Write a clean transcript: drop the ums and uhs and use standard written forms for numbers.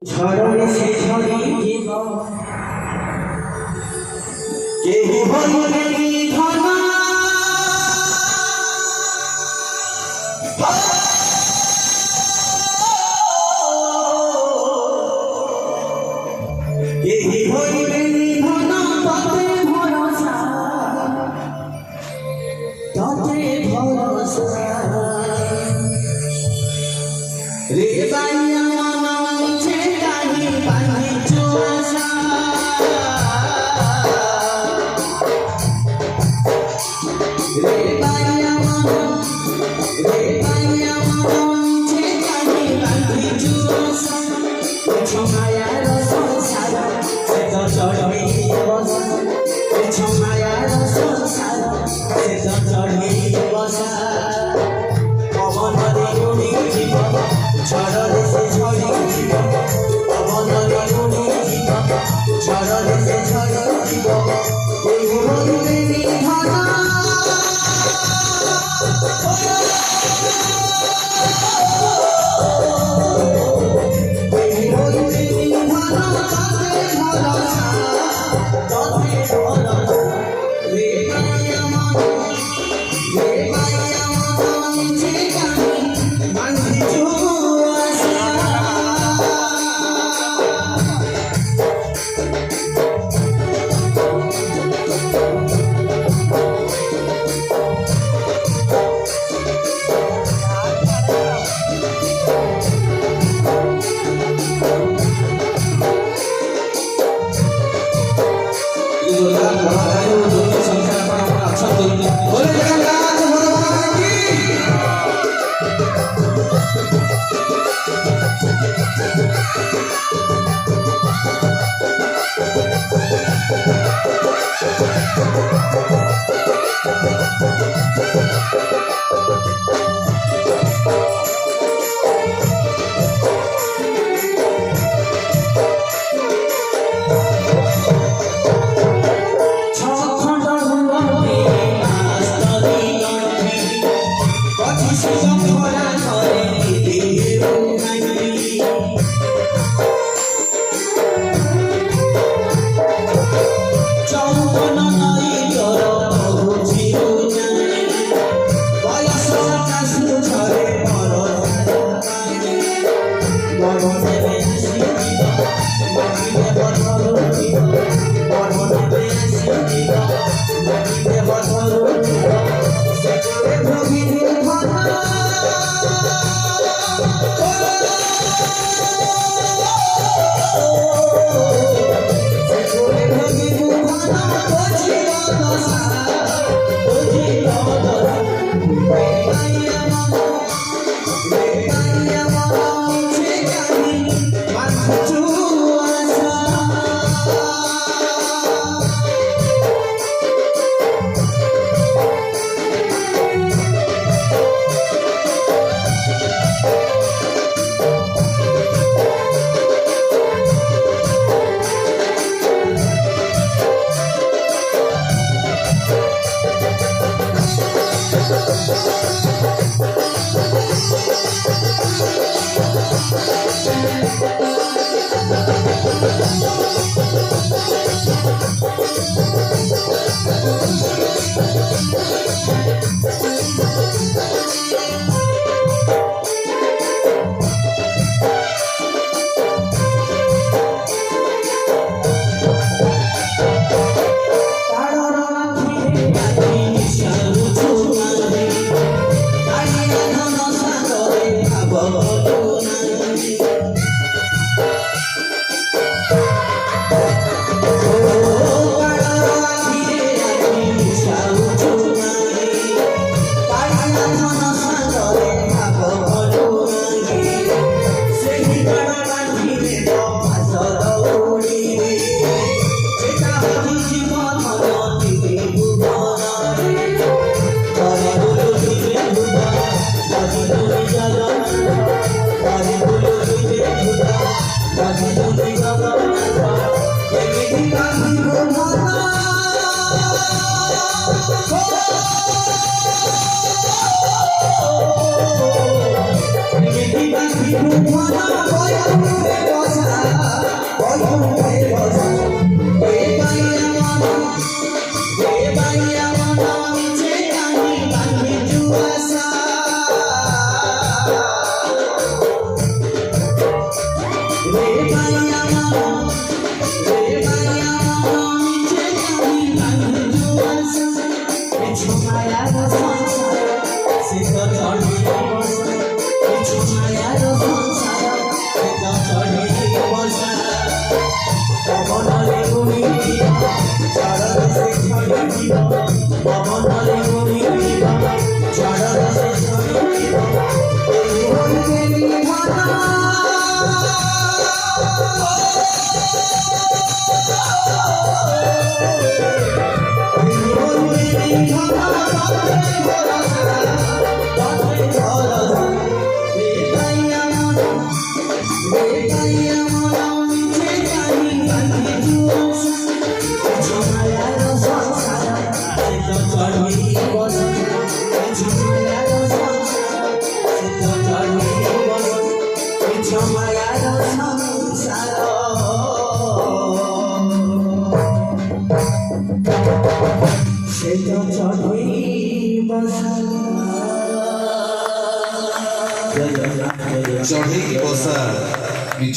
ঝড়ে সে ঝড়ি জীব কেহি হইলে নিধন কেহি হইলে নিধন ততে ভরসা রে বাইয়া ঝড়ে সে ঝড়ি জীব অবনরে গুণী জীব ঝড়ে সে ঝড়ি জীব কেহি হইলে নিধন কেহি হইলে নিধন ততে ভরসা রে বাইয়া মন যে জানি বাঁধিছো রে ভাইয়া রে ভাইয়া মিছে কাহি কাহি জুয়াস এ ছোমায়া সংসার সে তো চড়ি বস এ ছোমায়া সংসার সে তো চড়ি বস পবনলে গুনি চড় সে ছড়ি দিব পবনলে গুনি চড় সে ছড়ি দিব এই হইবে নিভানা चढ़ी बसा